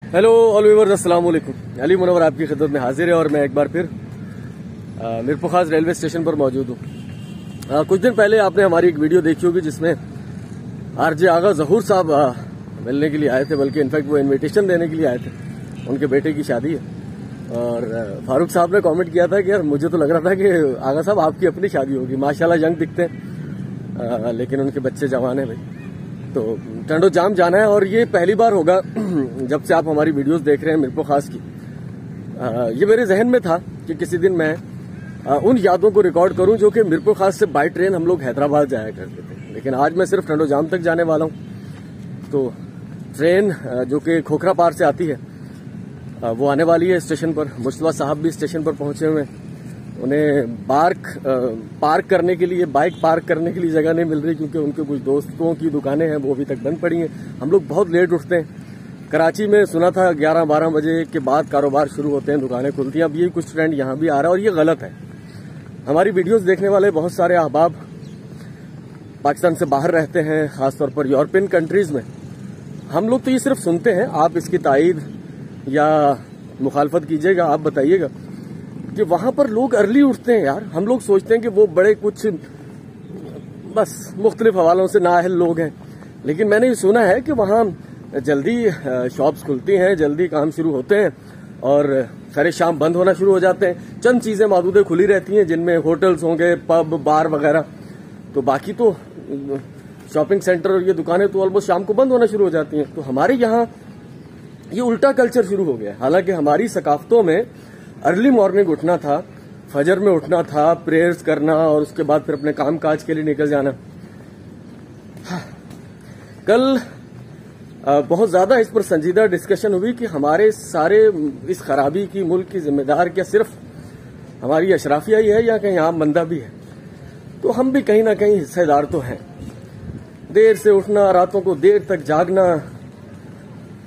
Hello all viewers, अस्सलाम वालेकुम। अली मुनव्वर आपकी खिदमत में हाजिर है और मैं एक बार फिर मीरपुर रेलवे स्टेशन पर मौजूद हूँ। कुछ दिन पहले आपने हमारी एक वीडियो देखी होगी जिसमें आरजे आगा जहूर साहब मिलने के लिए आए थे, बल्कि इनफैक्ट वो इनविटेशन देने के लिए आए थे। उनके बेटे की शादी है और फारूक साहब ने कमेंट किया था कि यार मुझे तो लग रहा था कि आगा साहब आपकी अपनी शादी होगी, माशाल्लाह यंग दिखते हैं, लेकिन उनके बच्चे जवान हैं भाई। तो टंडो जाम जाना है और ये पहली बार होगा जब से आप हमारी वीडियोस देख रहे हैं मीरपुर खास की। ये मेरे जहन में था कि किसी दिन मैं उन यादों को रिकॉर्ड करूं जो कि मीरपुर खास से बाय ट्रेन हम लोग हैदराबाद जाया करते थे, लेकिन आज मैं सिर्फ टंडो जाम तक जाने वाला हूं। तो ट्रेन जो कि खोखरा पार से आती है वो आने वाली है स्टेशन पर। मुस्तफा साहब भी स्टेशन पर पहुंचे हुए हैं। उन्हें पार्क करने के लिए, बाइक पार्क करने के लिए जगह नहीं मिल रही क्योंकि उनके कुछ दोस्तों की दुकानें हैं वो अभी तक बंद पड़ी हैं। हम लोग बहुत लेट उठते हैं। कराची में सुना था 11-12 बजे के बाद कारोबार शुरू होते हैं, दुकानें खुलती हैं। अब ये कुछ ट्रेंड यहाँ भी आ रहा है और ये गलत है। हमारी वीडियोस देखने वाले बहुत सारे अहबाब पाकिस्तान से बाहर रहते हैं, खासतौर पर यूरोपियन कंट्रीज में। हम लोग तो ये सिर्फ सुनते हैं, आप इसकी तायीद या मुखालफत कीजिएगा, आप बताइएगा कि वहां पर लोग अर्ली उठते हैं। यार हम लोग सोचते हैं कि वो बड़े कुछ बस मुख्तलिफ हवालों से नाअहल लोग हैं, लेकिन मैंने ये सुना है कि वहां जल्दी शॉप्स खुलती हैं, जल्दी काम शुरू होते हैं और सारे शाम बंद होना शुरू हो जाते हैं। चंद चीजें महदूदें खुली रहती हैं जिनमें होटल्स होंगे, पब, बार वगैरह। तो बाकी तो शॉपिंग सेंटर और ये दुकानें तो ऑलमोस्ट शाम को बंद होना शुरू हो जाती हैं। तो हमारे यहाँ ये उल्टा कल्चर शुरू हो गया। हालांकि हमारी सकाफतों में अर्ली मॉर्निंग उठना था, फजर में उठना था, प्रेयर्स करना और उसके बाद फिर अपने काम काज के लिए निकल जाना। कल बहुत ज्यादा इस पर संजीदा डिस्कशन हुई कि हमारे सारे इस खराबी की मुल्क की जिम्मेदार क्या सिर्फ हमारी अशराफिया ही है या कहीं आम बंदा भी है। तो हम भी कहीं ना कहीं हिस्सेदार तो हैं। देर से उठना, रातों को देर तक जागना,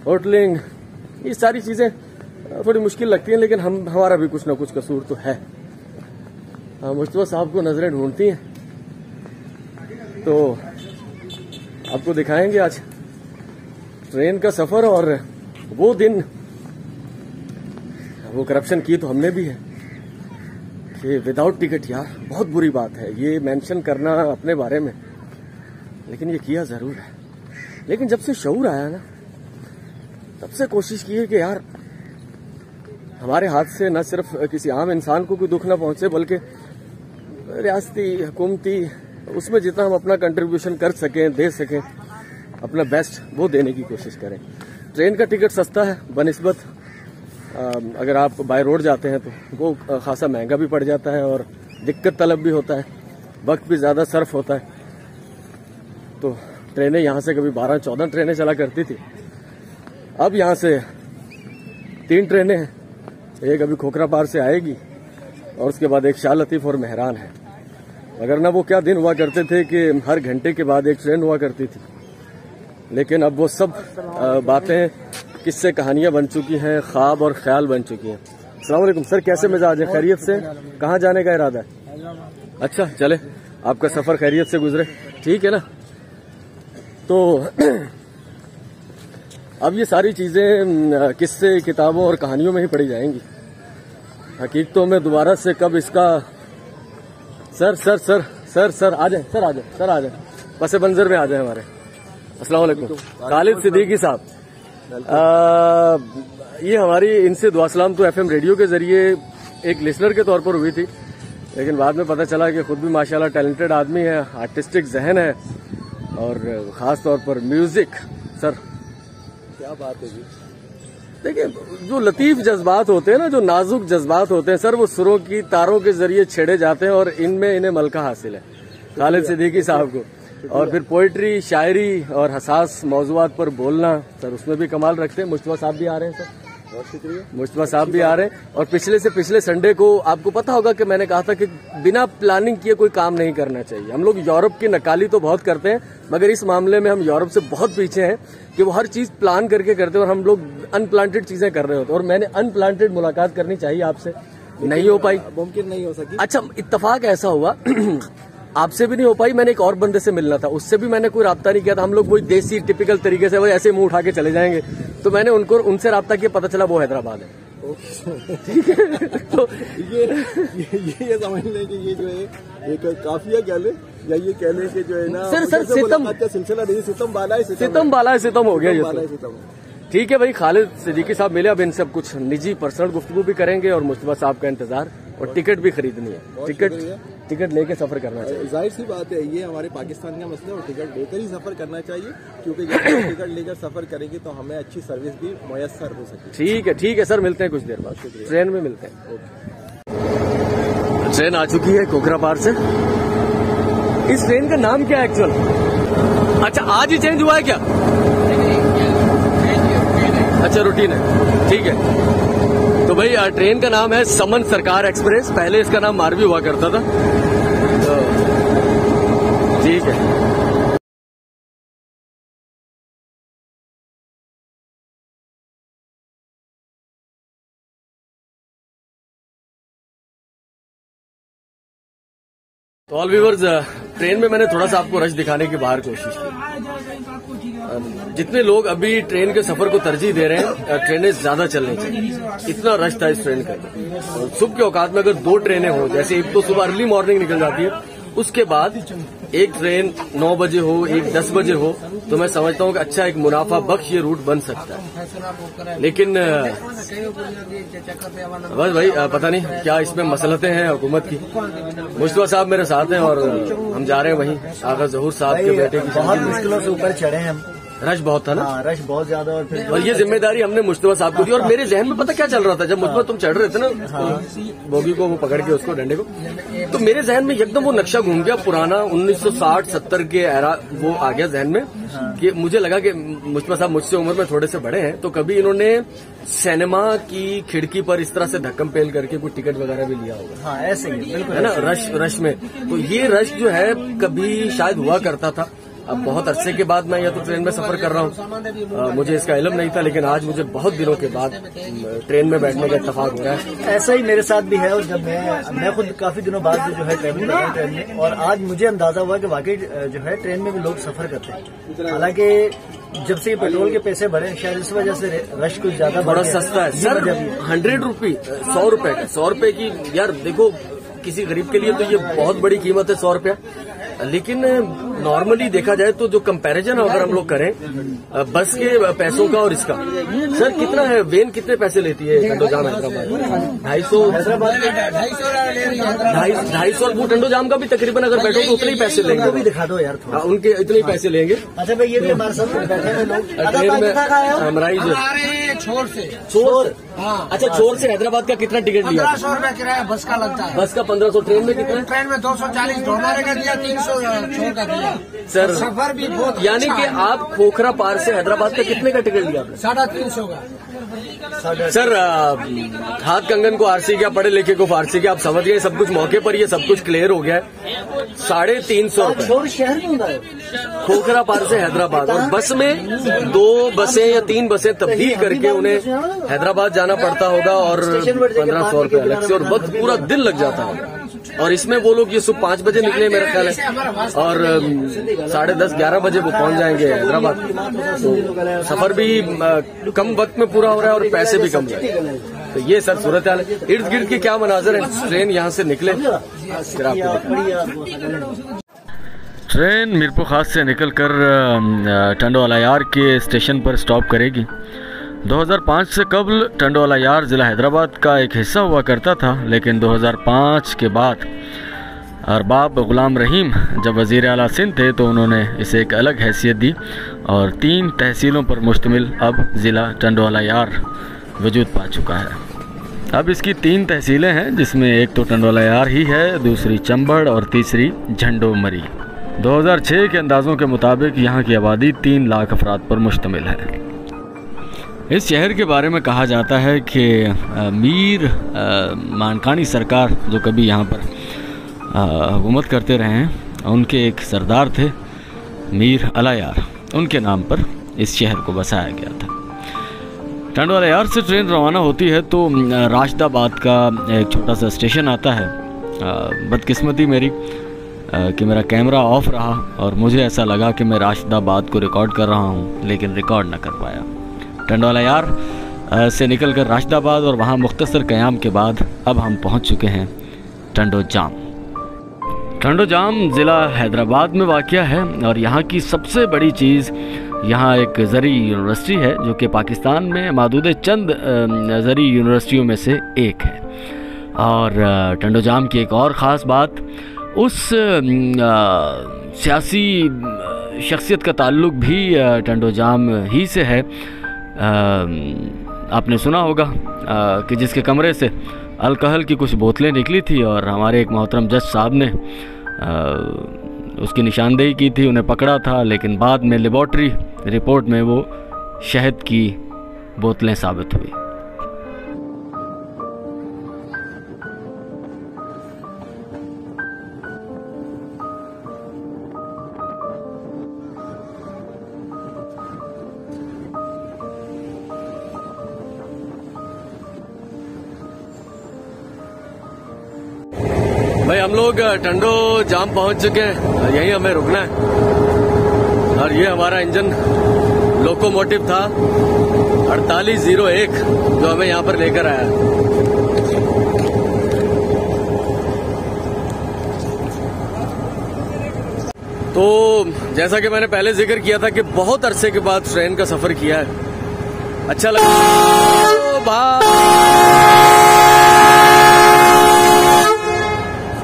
होटलिंग, ये सारी चीजें थोड़ी मुश्किल लगती हैं, लेकिन हमारा भी कुछ ना कुछ कसूर तो है। मुस्तफा साहब को नजरें ढूंढती हैं तो आपको दिखाएंगे आज ट्रेन का सफर और वो दिन। वो करप्शन की तो हमने भी है कि विदाउट टिकट, यार बहुत बुरी बात है ये मेंशन करना अपने बारे में, लेकिन ये किया जरूर है। लेकिन जब से शऊर आया ना, तब से कोशिश की है कि यार हमारे हाथ से न सिर्फ किसी आम इंसान को कोई दुख न पहुंचे, बल्कि रियासती हुकूमती उसमें जितना हम अपना कंट्रीब्यूशन कर सकें, दे सकें, अपना बेस्ट वो देने की कोशिश करें। ट्रेन का टिकट सस्ता है बनिस्बत अगर आप बाय रोड जाते हैं तो वो खासा महंगा भी पड़ जाता है और दिक्कत तलब भी होता है, वक्त भी ज्यादा सर्फ होता है। तो ट्रेनें यहाँ से कभी 12-14 ट्रेनें चला करती थी, अब यहाँ से 3 ट्रेनें हैं। एक अभी खोखरा पार से आएगी और उसके बाद एक शाह लतीफ और मेहरान है। अगर ना वो क्या दिन हुआ करते थे कि हर घंटे के बाद एक ट्रेन हुआ करती थी, लेकिन अब वो सब बातें, किस्से, कहानियां बन चुकी हैं, ख्वाब और ख्याल बन चुकी हैं। अस्सलाम वालेकुम सर, कैसे मिजाज है? खैरियत से? कहाँ जाने का इरादा है? अच्छा चले, आपका सफर खैरियत से गुजरे, ठीक है ना। तो अब ये सारी चीजें किस्से, किताबों और कहानियों में ही पढ़ी जाएंगी। हकीकतों में दोबारा से कब इसका sir sir sir sir sir आ जाए, सर आ जाए, सर आ जाए, पस मंजर में आ जाए हमारे। अस्सलाम वालेकुम खालिद सिद्दीकी साहब, ये हमारी इनसे दुआ सलाम तो FM रेडियो के जरिए एक लिसनर के तौर पर हुई थी, लेकिन बाद में पता चला कि खुद भी माशाल्लाह टैलेंटेड आदमी है, आर्टिस्टिक जहन है और खास तौर पर म्यूजिक। सर क्या बात है जी। देखिए, जो लतीफ जज्बात होते हैं ना, जो नाजुक जज्बात होते हैं सर, वो सुरों की तारों के जरिए छेड़े जाते हैं और इनमें इन्हें मलका हासिल है खालिद सिद्दीकी साहब को। और फिर पोइट्री, शायरी और हसास मौजुआत पर बोलना, सर उसमें भी कमाल रखते हैं। मुस्तफा साहब भी आ रहे हैं सर, बहुत शुक्रिया। मुस्तफा साहब भी आ रहे हैं और पिछले से पिछले संडे को आपको पता होगा कि मैंने कहा था कि बिना प्लानिंग किए कोई काम नहीं करना चाहिए। हम लोग यूरोप की नकाली तो बहुत करते हैं, मगर इस मामले में हम यूरोप से बहुत पीछे हैं कि वो हर चीज प्लान करके करते हैं और हम लोग अनप्लांटेड चीजें कर रहे होते हैं। और मैंने अनप्लांटेड मुलाकात करनी चाहिए आपसे, नहीं हो पाई, मुमकिन नहीं हो सकी। अच्छा, इत्तेफाक ऐसा हुआ आपसे भी नहीं हो पाई, मैंने एक और बंदे से मिलना था, उससे भी मैंने कोई राब्ता नहीं किया था। हम लोग वही देसी टिपिकल तरीके से वही ऐसे मुंह उठा के चले जाएंगे, तो मैंने उनसे रब्ता किया, पता चला वो हैदराबाद है। ठीक है, तो ये समझ लें कि ये जो है एक काफिया कह ले या ये कह ले कि जो है ना सर सितम का सिलसिला नहीं, सितम बाला है, सितम हो गया ये तो। सितम। ठीक है भाई, खालिद सिद्दीकी साहब मिले, अब इनसे कुछ निजी पर्सनल गुफ्तगू भी करेंगे और मुस्तफा साहब का इंतजार, और टिकट भी खरीदनी है। टिकट लेके सफर करना चाहिए। जाहिर सी बात है, ये हमारे पाकिस्तान का मसला है और टिकट लेकर ही सफर करना चाहिए, क्योंकि जब टिकट लेकर सफर करेंगे तो हमें अच्छी सर्विस भी मुयस्सर हो सके। ठीक है सर, मिलते हैं कुछ देर बाद, ट्रेन में मिलते हैं। ट्रेन आ चुकी है कोकरापार से। इस ट्रेन का नाम क्या है एक्चुअल? अच्छा, आज ही चेंज हुआ है क्या? अच्छा, रूटीन है, ठीक है। तो भाई ट्रेन का नाम है समन सरकार एक्सप्रेस, पहले इसका नाम मारवी हुआ करता था, तो ठीक है। तो ऑल व्यूअर्स, ट्रेन में मैंने थोड़ा सा आपको रश दिखाने की बाहर कोशिश की। जितने लोग अभी ट्रेन के सफर को तरजीह दे रहे हैं, ट्रेनें ज्यादा चलनी चाहिए, इतना रश था इस ट्रेन का। और सुबह के औकात में अगर 2 ट्रेनें हो, जैसे एक तो सुबह अर्ली मॉर्निंग निकल जाती है, उसके बाद एक ट्रेन 9 बजे हो, एक 10 बजे हो, तो मैं समझता हूँ कि अच्छा एक मुनाफा बख्श ये रूट बन सकता है। लेकिन बस भाई पता नहीं क्या इसमें मसलतें हैं हुकूमत की। मुस्तफा साहब मेरे साथ हैं और हम जा रहे हैं वहीं आगा ज़हूर साहब के बेटे की। बहुत मुश्किलों से ऊपर चढ़े हैं हम, रश बहुत था ना। रश बहुत ज्यादा, और ये जिम्मेदारी हमने मुस्तफा साहब को दी। और मेरे जहन में पता क्या चल रहा था, जब मुस्तफा तुम चढ़ रहे थे ना बोगी को, वो पकड़ के उसको डंडे को, तो मेरे जहन में एकदम वो नक्शा घूम गया पुराना 1960-70 के एरा, वो आ गया जहन में कि मुझे लगा कि मुस्तफा साहब मुझसे उम्र में थोड़े से बड़े हैं, तो कभी इन्होंने सिनेमा की खिड़की पर इस तरह से धक्कम पेल करके कोई टिकट वगैरह भी लिया होगा। हाँ, ऐसे ही बिल्कुल है ना, रश में। तो ये रश जो है कभी शायद हुआ करता था। अब बहुत अरसे के बाद मैं या तो ट्रेन में सफर कर रहा हूँ, मुझे इसका इल्म नहीं था, लेकिन आज मुझे बहुत दिनों के बाद ट्रेन में बैठने का इत्तेफाक हो रहा है। ऐसा ही मेरे साथ भी है, और जब मैं खुद काफी दिनों बाद जो है ट्रेवलिंग कर रहा हूँ ट्रेन में, और आज मुझे अंदाजा हुआ कि वाकई जो है ट्रेन में भी लोग सफर करते हैं। हालांकि जब से पेट्रोल के पैसे बढ़े, शायद इस वजह से रश कुछ ज्यादा बड़ा सस्ता है सर। 100 रुपये, 100 रुपए का, 100 रुपए की यार देखो, किसी गरीब के लिए तो ये बहुत बड़ी कीमत है 100 रुपया। लेकिन नॉर्मली देखा जाए तो जो कंपैरिजन अगर हम लोग करें बस के पैसों का और इसका, सर कितना है, वेन कितने पैसे लेती है टंडोजाम हैदराबाद? 250 और वो टंडोजाम का भी तकरीबन अगर बैठो तो उतने ही पैसे लेंगे। भी दिखा दो यार, उनके इतने ही पैसे लेंगे। अच्छा भाई, ये भी हमारे साथ बैठे हैं लोग ट्रेन में। हमारी जो छोर, अच्छा छोर से हैदराबाद का कितना टिकट लिया? 1500 रुपया किराया बस का लगता है। बस का 1500, ट्रेन में कितना? ट्रेन में 240 ढोनारे का दिया, 300 छोर का दिया। सर सफर भी बहुत, यानी कि आप खोखरा पार से हैदराबाद का कितने का टिकट लिया आपने? 350 का। सर हाथ कंगन को आरसी क्या, पढ़े लिखे को फारसी क्या, आप समझ गए, सब कुछ मौके पर ये सब कुछ क्लियर हो गया है। 350 रुपए शहर में होता है खोखरा पार से हैदराबाद, और बस में 2 बसें या 3 बसें तब्दील करके उन्हें हैदराबाद जाना पड़ता होगा, और 1500 रुपए अलग से, और वक्त पूरा दिन लग जाता है। और इसमें वो लोग ये सुबह 5 बजे निकले मेरा ख्याल है, और 10:30-11 बजे वो पहुंच जाएंगे हैदराबाद। तो सफर भी कम वक्त में पूरा हो रहा है और पैसे भी कम जाए। तो ये सर सूरत हाल है। इर्द गिर्द के क्या मनाजर है, ट्रेन यहाँ से निकले फिर आपको। ट्रेन मीरपुर खास से निकलकर टंडोवाला यार के स्टेशन पर स्टॉप करेगी। 2005 से कबल टंडोवाला यार ज़िला हैदराबाद का एक हिस्सा हुआ करता था, लेकिन 2005 के बाद अरबाब गुलाम रहीम जब वज़ीर आला सिंध थे तो उन्होंने इसे एक अलग हैसियत दी, और 3 तहसीलों पर मुश्तमिल अब ज़िला टंडोवाला यार वजूद पा चुका है। अब इसकी 3 तहसीलें हैं, जिसमें एक तो टंडोवाला यार ही है, दूसरी चंबड़ और तीसरी झंडोमरी। 2006 के अंदाज़ों के मुताबिक यहाँ की आबादी 3 लाख अफराद पर मुश्तमिल है। इस शहर के बारे में कहा जाता है कि मीर मानकानी सरकार जो कभी यहाँ पर हुकूमत करते रहे हैं, उनके एक सरदार थे मीर अलायार, उनके नाम पर इस शहर को बसाया गया था। टंडोवाला यार से ट्रेन रवाना होती है तो राशिदाबाद का एक छोटा सा स्टेशन आता है। बदकिस्मती मेरी कि मेरा कैमरा ऑफ रहा और मुझे ऐसा लगा कि मैं राशिदाबाद को रिकॉर्ड कर रहा हूँ, लेकिन रिकॉर्ड ना कर पाया। टंडोला यार से निकलकर राशिदाबाद और वहाँ मुख्तसर क़याम के बाद अब हम पहुँच चुके हैं टंडो जाम। टंडो जाम ज़िला हैदराबाद में वाक़या है और यहाँ की सबसे बड़ी चीज़, यहाँ एक ज़री यूनिवर्सिटी है जो कि पाकिस्तान में मादूद चंद ज़री यूनिवर्सिटियों में से एक है। और टंडो जाम की एक और ख़ास बात, उस सियासी शख्सियत का ताल्लुक़ भी टंडो जाम ही से है। आपने सुना होगा कि जिसके कमरे से अल्कोहल की कुछ बोतलें निकली थी और हमारे एक मोहतरम जज साहब ने उसकी निशानदेही की थी, उन्हें पकड़ा था, लेकिन बाद में लेबॉर्ट्री रिपोर्ट में वो शहद की बोतलें साबित हुई। भाई हम लोग टंडो जाम पहुंच चुके हैं, यहीं हमें रुकना है। और ये हमारा इंजन लोकोमोटिव था 4801 जो हमें यहाँ पर लेकर आया। तो जैसा कि मैंने पहले जिक्र किया था कि बहुत अरसे के बाद ट्रेन का सफर किया है, अच्छा लगा।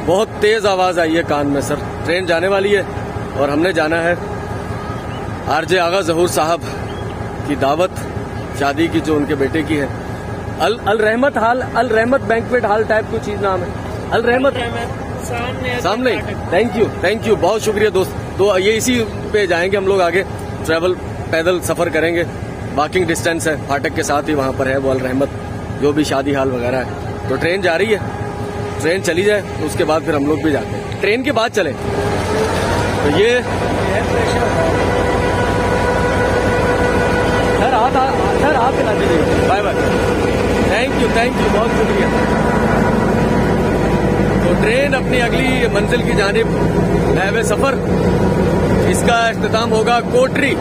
बहुत तेज आवाज आई है कान में सर। ट्रेन जाने वाली है और हमने जाना है आरजे आगा ज़हूर साहब की दावत, शादी की जो उनके बेटे की है। अल रहमत हाल, अल रहमत बैंक्वेट हाल टाइप कुछ चीज नाम है, अल रहमत सामने। थैंक यू, बहुत शुक्रिया दोस्त। तो ये इसी पे जाएंगे हम लोग आगे, ट्रैवल पैदल सफर करेंगे, वॉकिंग डिस्टेंस है, फाटक के साथ ही वहां पर है वो अल रहमत जो भी शादी हाल वगैरह है। तो ट्रेन जा रही है, ट्रेन चली जाए तो उसके बाद फिर हम लोग भी जाते हैं, ट्रेन के बाद चले। तो ये सर हाथ खिला दीजिए। बाय बाय, थैंक यू, बहुत शुक्रिया। तो ट्रेन अपनी अगली मंजिल की जानिब है सफर, इसका इख्तिताम होगा कोटरी।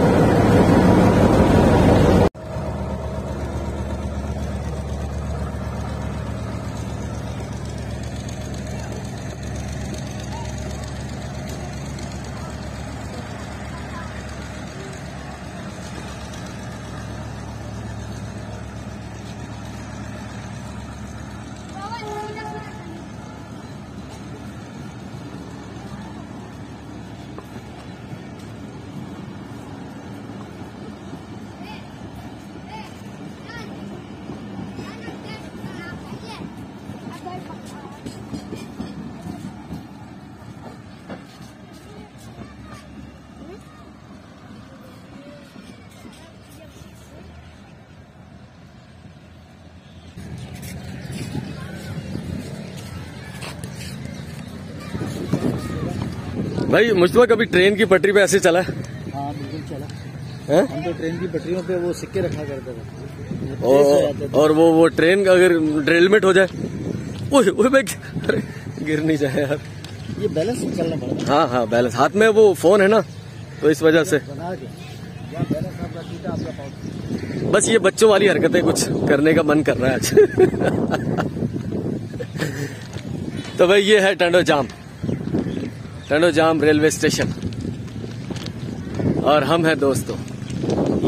भाई मुझे कभी ट्रेन की पटरी पे ऐसे चला है? हाँ बिल्कुल चला है? हम तो ट्रेन की पटरियों पे वो सिक्के रखा करते थे और वो ट्रेन अगर ड्रिलमेट हो जाए, ओए मैं गिर नहीं जाए यार। ये बैलेंस चलना पड़ता है। हाँ बैलेंस, हाथ में वो फोन है ना तो इस वजह से बस ये बच्चों वाली हरकतें कुछ करने का मन कर रहा है आज। तो भाई ये है टंडो जाम रेलवे स्टेशन और हम हैं दोस्तों।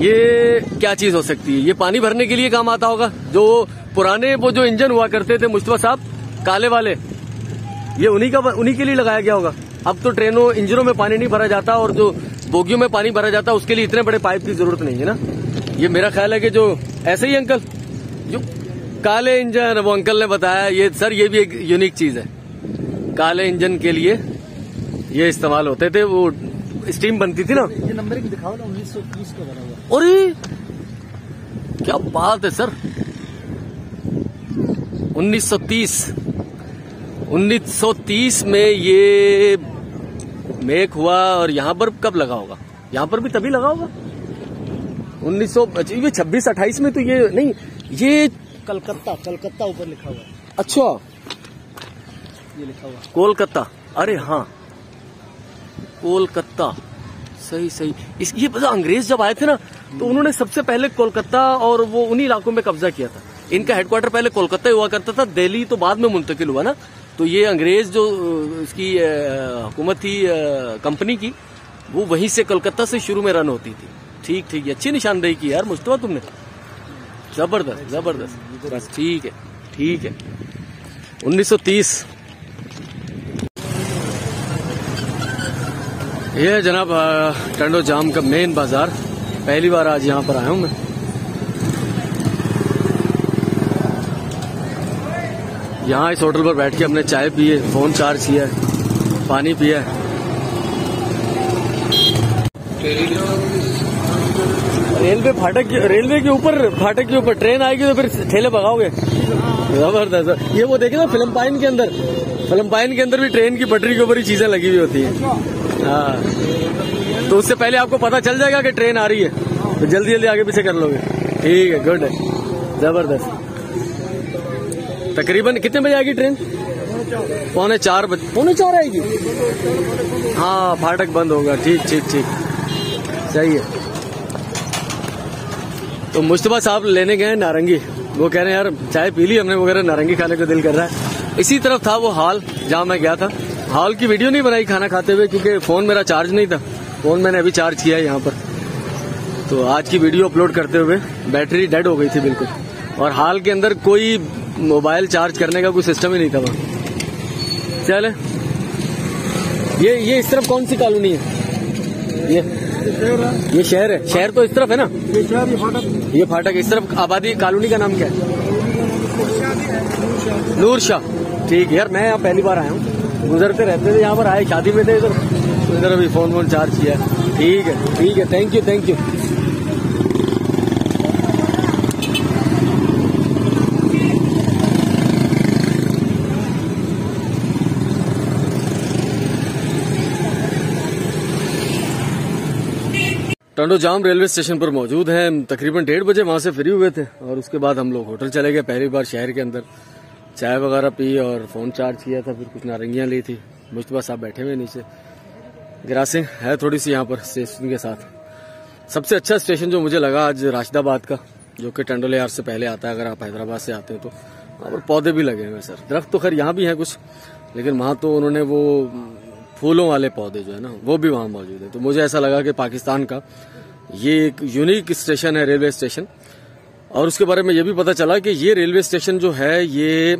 ये क्या चीज हो सकती है? ये पानी भरने के लिए काम आता होगा, जो पुराने वो जो इंजन हुआ करते थे मुस्तफा साहब काले वाले, ये उन्हीं के लिए लगाया गया होगा। अब तो ट्रेनों इंजनों में पानी नहीं भरा जाता और जो बोगियों में पानी भरा जाता है उसके लिए इतने बड़े पाइप की जरूरत नहीं है ना। ये मेरा ख्याल है कि जो ऐसे ही अंकल जो काले इंजन, वो अंकल ने बताया, ये सर ये भी एक यूनिक चीज है। काले इंजन के लिए ये इस्तेमाल होते थे, वो स्टीम बनती थी ना। ये नंबर दिखाओ ना, 1930 का बना हुआ। अरे क्या बात है सर, 1930 में ये मेक हुआ। और यहाँ पर कब लगा होगा? यहाँ पर भी तभी लगा होगा 1926-28 में तो ये नहीं, ये कलकत्ता ऊपर लिखा हुआ है। अच्छा ये लिखा हुआ कोलकाता, अरे हाँ कोलकाता सही सही। ये पता अंग्रेज जब आए थे ना तो उन्होंने सबसे पहले कोलकाता और वो उन्हीं इलाकों में कब्जा किया था। इनका हेडक्वार्टर पहले कोलकाता हुआ करता था, दिल्ली तो बाद में मुंतकिल हुआ ना। तो ये अंग्रेज जो इसकी हुकूमत थी कंपनी की, वो वहीं से कोलकाता से शुरू में रन होती थी। ठीक ठीक, अच्छी निशानदेही की यार मुस्तफा तुमने, जबरदस्त जबरदस्त। बस ठीक है ठीक है। 1930 ये है जनाब टंडो जाम का मेन बाजार। पहली बार आज यहाँ पर आया हूँ मैं। यहाँ इस होटल पर बैठ के हमने चाय पी है, फोन चार्ज किया है, पानी पिया है। रेलवे के ऊपर फाटक के ऊपर ट्रेन आएगी तो फिर ठेले भगाओगे। जबरदस्त। ये वो देखे ना फिल्म पाइन के अंदर भी ट्रेन की पटरी के ऊपर ही चीजें लगी हुई होती हैं। हाँ, तो उससे पहले आपको पता चल जाएगा कि ट्रेन आ रही है, तो जल्दी जल्दी आगे पीछे कर लोगे। ठीक है, गुड है, जबरदस्त। तकरीबन कितने बजे आएगी ट्रेन? 3:45 बजे। 3:45 आएगी? हाँ, फाटक बंद होगा। ठीक ठीक ठीक, सही है। तो मुस्तफा साहब लेने गए नारंगी। वो कह रहे हैं यार चाय पी ली हमने, वो कह रहे नारंगी खाने को दिल कर रहा है। इसी तरफ था वो हॉल जहाँ मैं गया था। हॉल की वीडियो नहीं बनाई खाना खाते हुए, क्योंकि फोन मेरा चार्ज नहीं था। फोन मैंने अभी चार्ज किया है यहाँ पर, तो आज की वीडियो अपलोड करते हुए बैटरी डेड हो गई थी बिल्कुल। और हॉल के अंदर कोई मोबाइल चार्ज करने का कोई सिस्टम ही नहीं था वहाँ। चले, ये इस तरफ कौन सी कॉलोनी है? ये शहर है। शहर तो इस तरफ है ना? ये फाटक इस तरफ। आबादी कॉलोनी का नाम क्या है? नूर शाह। ठीक है यार, मैं यहाँ पहली बार आया हूँ। गुजरते रहते थे यहाँ पर, आए शादी में थे इधर, तो इधर अभी फोन चार्ज किया। ठीक है ठीक है, thank you thank you. Tando jam railway station पर मौजूद हैं। तकरीबन 1:30 बजे वहां से फ्री हुए थे और उसके बाद हम लोग होटल चले गए। पहली बार शहर के अंदर चाय वगैरह पी और फोन चार्ज किया था, फिर कुछ नारंगियां ली थी। मुस्तफा साहब बैठे हुए नीचे। ग्रासिंग है थोड़ी सी यहाँ पर स्टेशन के साथ। सबसे अच्छा स्टेशन जो मुझे लगा आज राशिदाबाद का, जो कि टंडोले यार से पहले आता है। अगर आप हैदराबाद से आते हैं तो वहाँ पर पौधे भी लगे हुए सर। दरख्त तो खैर यहाँ भी हैं कुछ, लेकिन वहाँ तो उन्होंने वो फूलों वाले पौधे जो है ना, वो भी वहाँ मौजूद है। तो मुझे ऐसा लगा कि पाकिस्तान का ये एक यूनिक स्टेशन है, रेलवे स्टेशन। और उसके बारे में ये भी पता चला कि ये रेलवे स्टेशन जो है, ये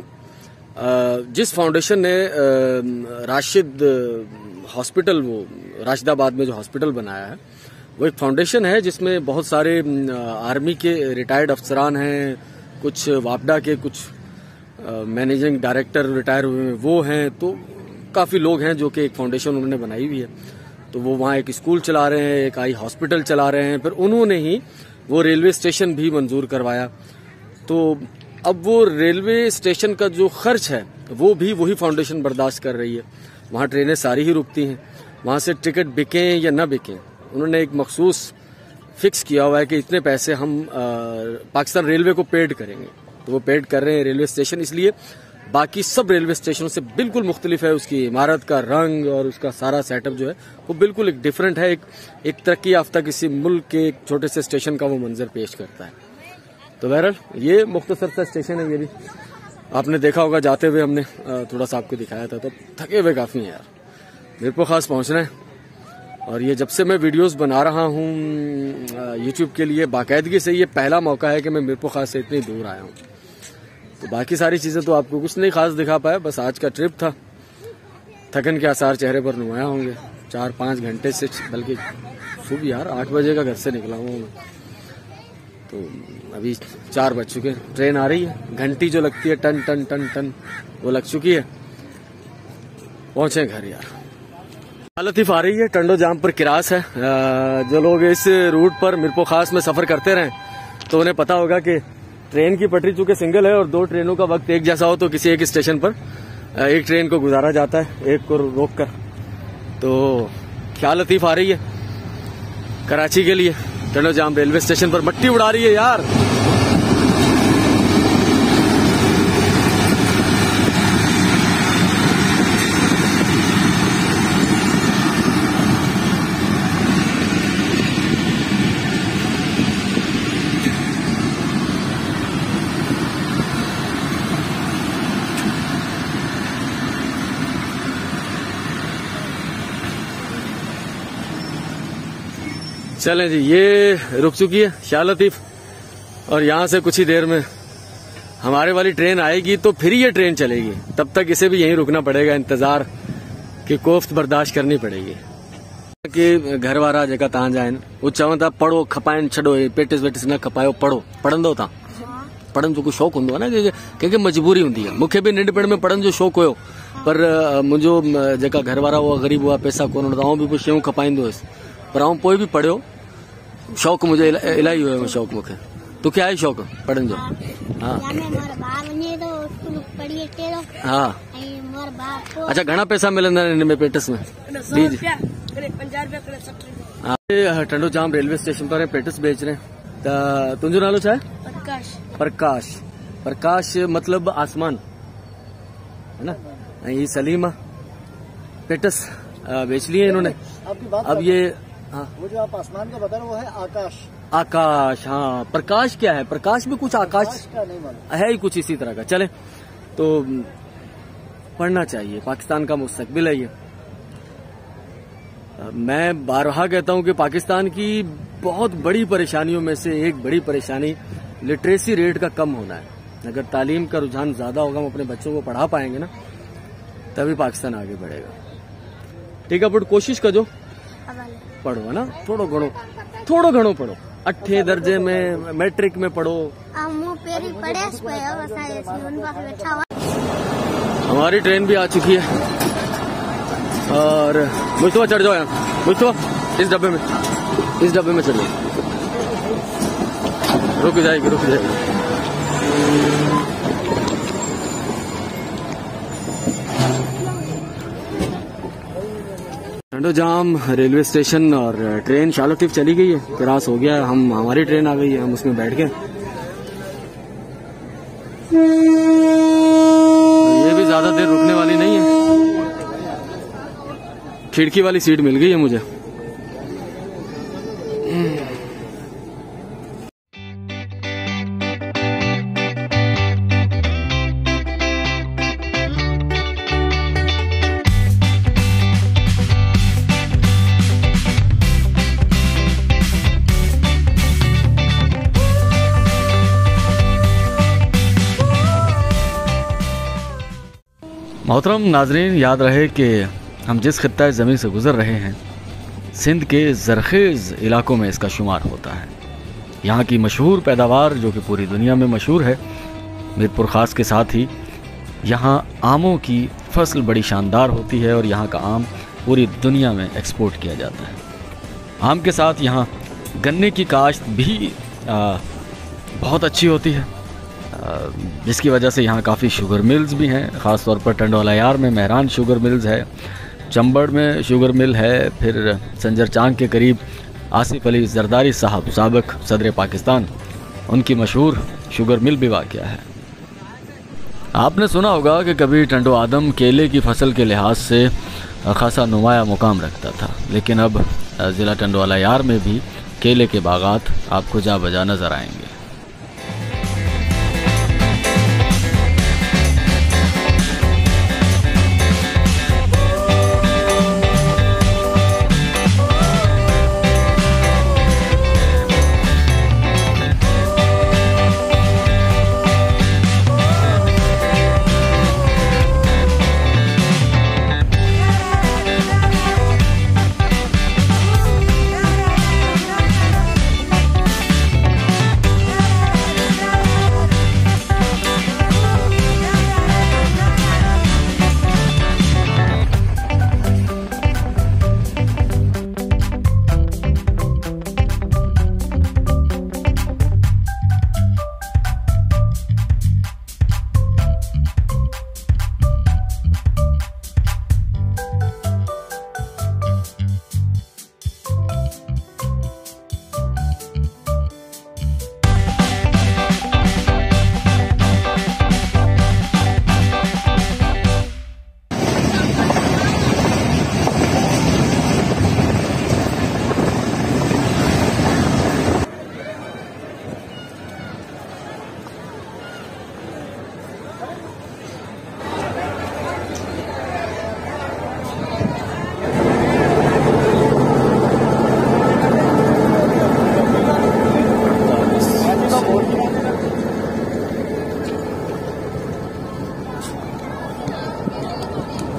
जिस फाउंडेशन ने राशिद हॉस्पिटल, वो राशिदाबाद में जो हॉस्पिटल बनाया है, वो एक फाउंडेशन है जिसमें बहुत सारे आर्मी के रिटायर्ड अफसरान हैं, कुछ वापडा के कुछ मैनेजिंग डायरेक्टर रिटायर हुए हैं वो हैं। तो काफी लोग हैं जो कि एक फाउंडेशन उन्होंने बनाई हुई है। तो वो वहाँ एक स्कूल चला रहे हैं, एक आई हॉस्पिटल चला रहे हैं, फिर उन्होंने ही वो रेलवे स्टेशन भी मंजूर करवाया। तो अब वो रेलवे स्टेशन का जो खर्च है वो भी वही फाउंडेशन बर्दाश्त कर रही है। वहाँ ट्रेनें सारी ही रुकती हैं, वहाँ से टिकट बिकें या न बिकें, उन्होंने एक मखसूस फिक्स किया हुआ है कि इतने पैसे हम पाकिस्तान रेलवे को पेड करेंगे। तो वो पेड कर रहे हैं रेलवे स्टेशन, इसलिए बाकी सब रेलवे स्टेशनों से बिल्कुल मुख्तलिफ है। उसकी इमारत का रंग और उसका सारा सेटअप जो है वो बिल्कुल एक डिफरेंट है। एक तरक्की याफ्ता किसी मुल्क के एक छोटे से स्टेशन का वो मंजर पेश करता है। तो बहरहाल ये मुख्तसर सा स्टेशन है। ये भी आपने देखा होगा, जाते हुए हमने थोड़ा सा आपको दिखाया था। तो थके हुए काफी हैं यार, मेरे को खास पहुंचना है। और ये जब से मैं वीडियोस बना रहा हूँ यूट्यूब के लिए बाकायदगी से, ये पहला मौका है कि मैं मीरपुर खास से इतनी दूर आया हूँ। तो बाकी सारी चीजें तो आपको कुछ नहीं खास दिखा पाया, बस आज का ट्रिप था। थकन के आसार चेहरे पर नुमाया होंगे। 4-5 घंटे से, बल्कि सुबह यार 8 बजे का घर से निकला हूँ मैं, तो अभी 4 बज चुके हैं। ट्रेन आ रही है, घंटी जो लगती है टन टन टन टन, वो लग चुकी है। पहुंचे घर यार। लतीफ आ रही है, टंडो जाम पर किरास है। जो लोग इस रूट पर मीरपुर खास में सफर करते रहे तो उन्हें पता होगा कि ट्रेन की पटरी चूंकि सिंगल है और 2 ट्रेनों का वक्त एक जैसा हो, तो किसी एक स्टेशन पर एक ट्रेन को गुजारा जाता है, एक को रोक कर। तो क्या लतीफ आ रही है कराची के लिए, टंडो जाम रेलवे स्टेशन पर मट्टी उड़ा रही है यार। चलें जी, ये रुक चुकी है शाह लतीफ, और यहाँ से कुछ ही देर में हमारे वाली ट्रेन आएगी तो फिर ये ट्रेन चलेगी। तब तक इसे भी यहीं रुकना पड़ेगा, इंतजार की कोफ्त बर्दाश्त करनी पड़ेगी। कि घर वारा जेका तव्हां जा आहिनि उहे चवनि था पढ़ो खपाइनि छॾो, पेटिस वेटिस न खपायो, पढ़ो। पढ़ंदो तव्हां? पढ़ण जो कुछ शौक़ु हूंदो आहे न, कंहिंखे मजबूरी हूंदी आहे। मूंखे बि नंढपण में पढ़ण जो शौक़ु हुयो, पर मुंहिंजो जेका घर वारा हुआ गरीब हुआ, पैसा कोन हुआ, आउं बि कुझु शयूं खपाईंदो हुयुसि, पर आउं पोइ बि पढ़ियो। शौक़ु मुंहिंजो इलाही हुयो शौक़ु मूंखे। तोखे आहे शौक़ु पढ़ण जो? हाँ हाँ। अच्छा, घणा पैसा मिलंदा आहिनि हिन में पेटिस में? टंडो जाम रेलवे स्टेशन पर पेटिस बेच रहे हैं। तुंहिंजो नालो छा आहे? प्रकाश। प्रकाश मतलब आसमान है ना। ये सलीमा पेटिस बेच लिए इन्होंने। अब ये हाँ, वो जो आप आसमान का बता रहे हो वो है आकाश। आकाश, हाँ। प्रकाश क्या है? प्रकाश भी कुछ आकाश का नहीं मालूम है ही कुछ इसी तरह का। चले तो पढ़ना चाहिए, पाकिस्तान का मुस्तकबिल है ये। मैं बारहा कहता हूं कि पाकिस्तान की बहुत बड़ी परेशानियों में से एक बड़ी परेशानी लिटरेसी रेट का कम होना है। अगर तालीम का रुझान ज्यादा होगा, हम अपने बच्चों को पढ़ा पाएंगे ना, तभी पाकिस्तान आगे बढ़ेगा। ठीक है, बट कोशिश करो पढ़ो, है ना। थोड़ो घणो पढ़ो। 8 दर्जे में मैट्रिक में पढ़ो। हमारी ट्रेन भी आ चुकी है और मुस्तफा चढ़ जाओ यहाँ। मुस्तफा इस डब्बे में चढ़ जाओ। रुक जाएगी। टंडो जाम रेलवे स्टेशन और ट्रेन शाह लतीफ चली गई है, क्रॉस हो गया। हमारी ट्रेन आ गई है, हम उसमें बैठ गए। ये भी ज्यादा देर रुकने वाली नहीं है। खिड़की वाली सीट मिल गई है मुझे। मोहतरम नाजरीन, याद रहे कि हम जिस खित्ता ज़मीन से गुज़र रहे हैं, सिंध के ज़रख़ेज़ इलाकों में इसका शुमार होता है। यहाँ की मशहूर पैदावार जो कि पूरी दुनिया में मशहूर है, मीरपुर ख़ास के साथ ही यहाँ आमों की फसल बड़ी शानदार होती है और यहाँ का आम पूरी दुनिया में एक्सपोर्ट किया जाता है। आम के साथ यहाँ गन्ने की काश्त भी बहुत अच्छी होती है, जिसकी वजह से यहाँ काफ़ी शुगर मिल्स भी हैं। ख़ास तौर पर टंडोलायार में मेहरान शुगर मिल्स है, चंबड़ में शुगर मिल है, फिर संजर चांग के करीब आसिफ अली जरदारी साहब साबिक सदर पाकिस्तान, उनकी मशहूर शुगर मिल भी वाक़या है। आपने सुना होगा कि कभी टंडो आदम केले की फसल के लिहाज से खासा नुमाया मुकाम रखता था, लेकिन अब ज़िला टंडोलायार में भी केले के बागात आपको जा बजा नज़र आएंगे।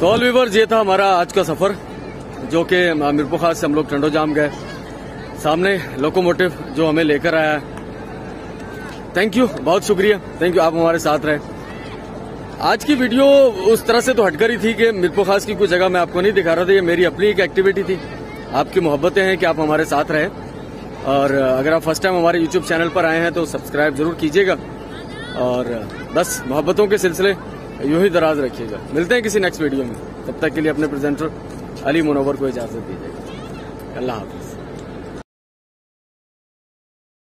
तो ऑल व्यूअर्स, ये था हमारा आज का सफर, जो कि मीरपुर खास से हम लोग टंडो जाम गए। सामने लोकोमोटिव जो हमें लेकर आया है। थैंक यू, बहुत शुक्रिया, थैंक यू, आप हमारे साथ रहे। आज की वीडियो उस तरह से तो हटकर ही थी कि मीरपुर खास की कोई जगह मैं आपको नहीं दिखा रहा था। ये मेरी अपनी एक एक्टिविटी थी। आपकी मोहब्बतें हैं कि आप हमारे साथ रहे, और अगर आप फर्स्ट टाइम हमारे यूट्यूब चैनल पर आए हैं तो सब्सक्राइब जरूर कीजिएगा, और बस मोहब्बतों के सिलसिले यूं ही दराज रखिएगा। मिलते हैं किसी नेक्स्ट वीडियो में, तब तक के लिए अपने प्रेजेंटर अली मुनव्वर को इजाजत दीजिएगा। अल्लाह हाफिज।